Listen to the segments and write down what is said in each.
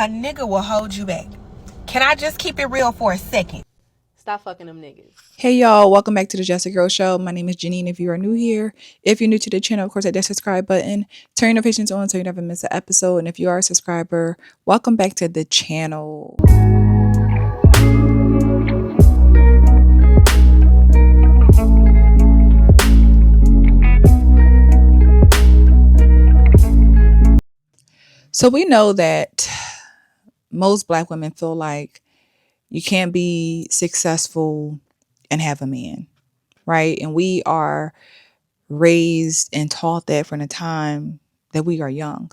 A nigga will hold you back. Can I just keep it real for a second? Stop fucking them niggas. Hey y'all, welcome back to the Jessica Girl Show. My name is Janine. If you are new here, if you're new to the channel, of course, hit that subscribe button. Turn your notifications on so you never miss an episode. And if you are a subscriber, welcome back to the channel. So we know that most Black women feel like you can't be successful and have a man, right? And we are raised and taught that from the time that we are young,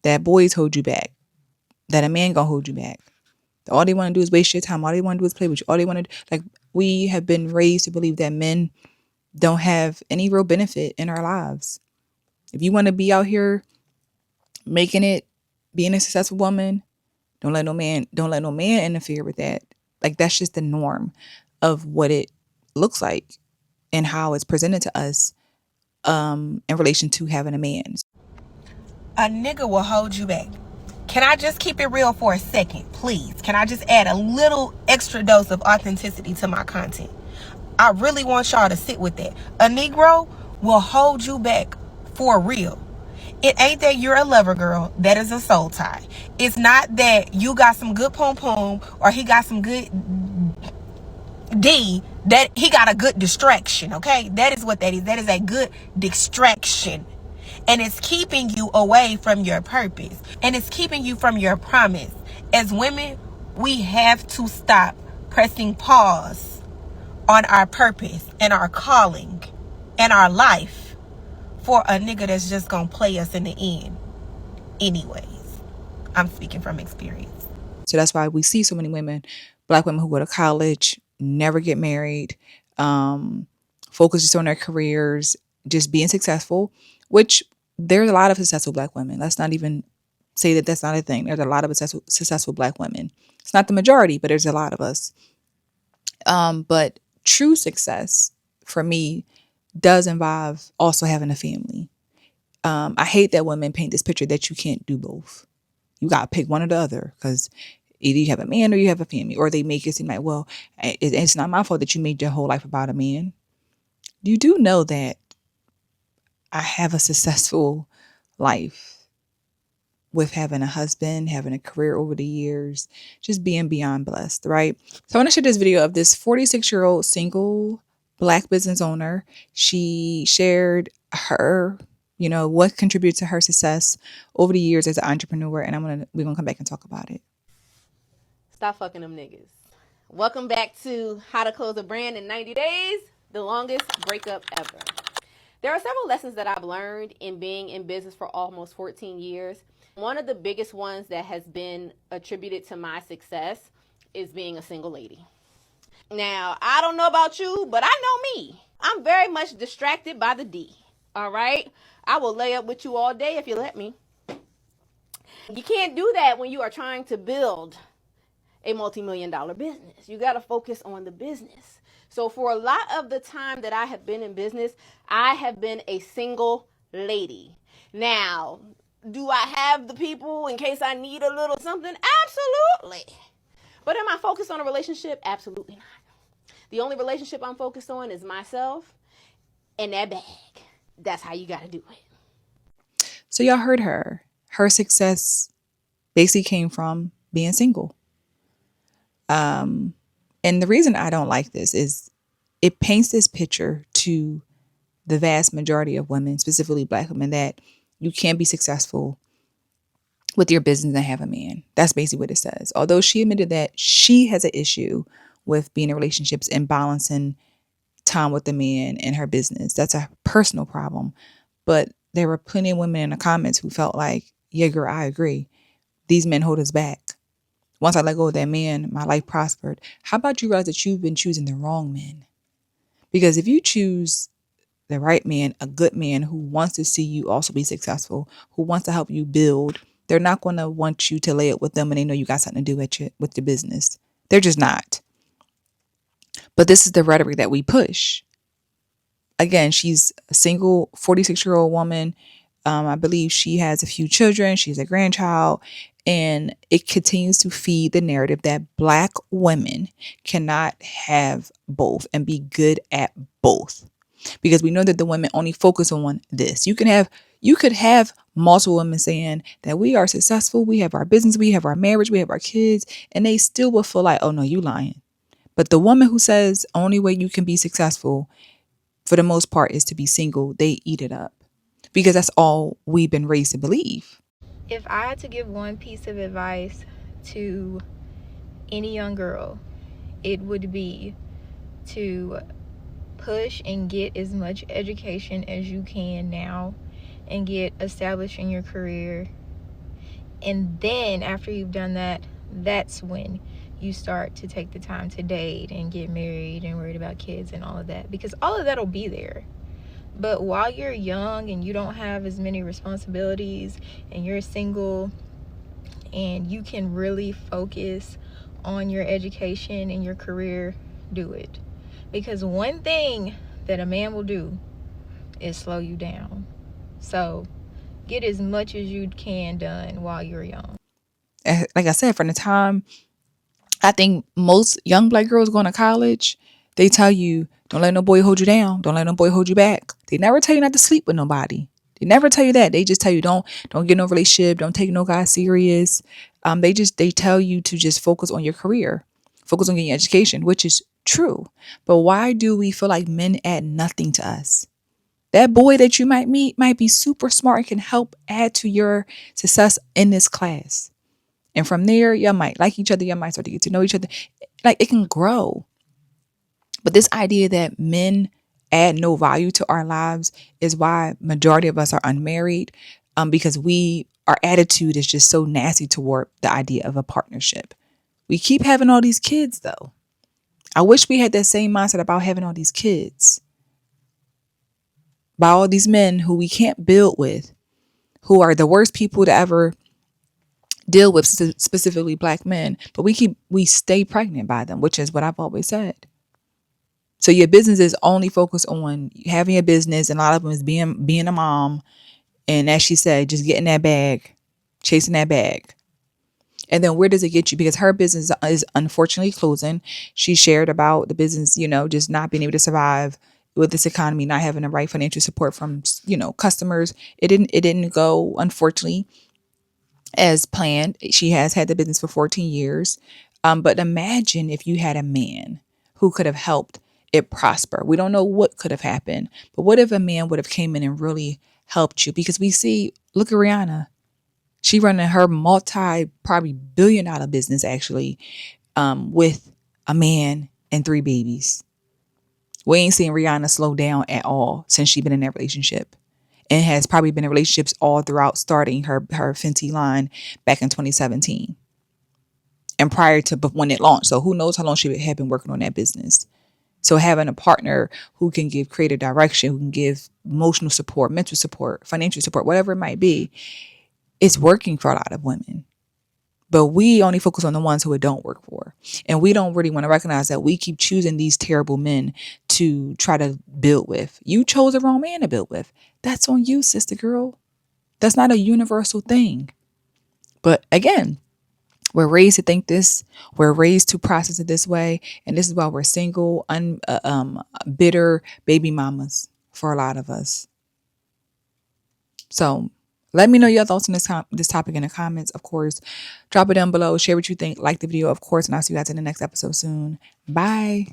that boys hold you back, that a man gonna hold you back. All they want to do is waste your time. All they want to do is play with you. All they want to like we have been raised to believe that men don't have any real benefit in our lives. If you want to be out here making it, being a successful woman, don't let no man interfere with that. Like that's just the norm of what it looks like and how it's presented to us in relation to having a man. A nigga will hold you back. Can I just keep it real for a second, please? Can I just add a little extra dose of authenticity to my content? I really want y'all to sit with that. A Negro will hold you back for real. It ain't that you're a lover girl. That is a soul tie. It's not that you got some good pom-pom or he got some good D, that he got a good distraction, okay? That is what that is. That is a good distraction. And it's keeping you away from your purpose. And it's keeping you from your promise. As women, we have to stop pressing pause on our purpose and our calling and our life for a nigga that's just gonna play us in the end. Anyways, I'm speaking from experience. So that's why we see so many women, Black women who go to college, never get married, focus just on their careers, just being successful, which there's a lot of successful Black women. Let's not even say that that's not a thing. There's a lot of successful Black women. It's not the majority, but there's a lot of us. But true success for me does involve also having a family. I hate that women paint this picture that you can't do both. You got to pick one or the other because either you have a man or you have a family, or they make it seem like, well, it's not my fault that you made your whole life about a man. You do know that I have a successful life with having a husband, having a career over the years, just being beyond blessed, right? So I want to share this video of this 46-year-old single Black business owner. She shared her, what contributed to her success over the years as an entrepreneur, and we're gonna come back and talk about it. Stop fucking them niggas. Welcome back to How to Close a Brand in 90 Days, the longest breakup ever. There are several lessons that I've learned in being in business for almost 14 years. One of the biggest ones that has been attributed to my success is being a single lady. Now, I don't know about you, but I know me. I'm very much distracted by the D. All right? I will lay up with you all day if you let me. You can't do that when you are trying to build a multi-million-dollar business. You got to focus on the business. So for a lot of the time that I have been in business, I have been a single lady. Now, do I have the people in case I need a little something? Absolutely. But am I focused on a relationship? Absolutely not. The only relationship I'm focused on is myself and that bag. That's how you got to do it. So y'all heard her. Her success basically came from being single. And the reason I don't like this is it paints this picture to the vast majority of women, specifically Black women, that you can't be successful with your business and have a man. That's basically what it says. Although she admitted that she has an issue with being in relationships and balancing time with the man and her business. That's a personal problem. But there were plenty of women in the comments who felt like, yeah, girl, I agree. These men hold us back. Once I let go of that man, my life prospered. How about you realize that you've been choosing the wrong men? Because if you choose the right man, a good man who wants to see you also be successful, who wants to help you build, they're not going to want you to lay it with them and they know you got something to do with your business. They're just not. But this is the rhetoric that we push. Again, she's a single 46-year-old woman. I believe she has a few children. She's a grandchild. And it continues to feed the narrative that Black women cannot have both and be good at both. Because we know that the women only focus on this. You could have multiple women saying that we are successful, we have our business, we have our marriage, we have our kids, and they still will feel like, oh no, you lying. But the woman who says only way you can be successful for the most part is to be single, they eat it up. Because that's all we've been raised to believe. If I had to give one piece of advice to any young girl, it would be to push and get as much education as you can now and get established in your career. And then after you've done that, that's when you start to take the time to date and get married and worried about kids and all of that, because all of that will be there. But while you're young and you don't have as many responsibilities and you're single and you can really focus on your education and your career, do it. Because one thing that a man will do is slow you down. So get as much as you can done while you're young. Like I said, from the time I think most young Black girls going to college, they tell you, don't let no boy hold you down. Don't let no boy hold you back. They never tell you not to sleep with nobody. They never tell you that. They just tell you don't get no relationship. Don't take no guy serious. They tell you to just focus on your career, focus on getting your education, which is true. But why do we feel like men add nothing to us? That boy that you might meet might be super smart and can help add to your success in this class. And from there, y'all might like each other. Y'all might start to get to know each other. Like, it can grow. But this idea that men add no value to our lives is why majority of us are unmarried, because our attitude is just so nasty toward the idea of a partnership. We keep having all these kids, though. I wish we had that same mindset about having all these kids. By all these men who we can't build with, who are the worst people to ever deal with, specifically Black men, but we stay pregnant by them, which is what I've always said. So your business is only focused on having a business, and a lot of them is being a mom, and as she said, just getting that bag, chasing that bag. And then where does it get you? Because her business is unfortunately closing. She shared about the business, just not being able to survive with this economy, not having the right financial support from, customers. It didn't go, unfortunately, as planned. She has had the business for 14 years. But imagine if you had a man who could have helped it prosper. We don't know what could have happened, but what if a man would have came in and really helped you? Because we see, look at Rihanna. She running her probably $billion business actually, with a man and 3 babies. We ain't seen Rihanna slow down at all since she's been in that relationship, and has probably been in relationships all throughout starting her Fenty line back in 2017 and prior to when it launched. So who knows how long she had been working on that business. So having a partner who can give creative direction, who can give emotional support, mental support, financial support, whatever it might be, it's working for a lot of women. But we only focus on the ones who it don't work for. And we don't really want to recognize that we keep choosing these terrible men to try to build with. You chose the wrong man to build with. That's on you, sister girl. That's not a universal thing. But again, we're raised to think this. We're raised to process it this way. And this is why we're single, bitter baby mamas for a lot of us. So let me know your thoughts on this topic in the comments. Of course, drop it down below. Share what you think. Like the video, of course. And I'll see you guys in the next episode soon. Bye.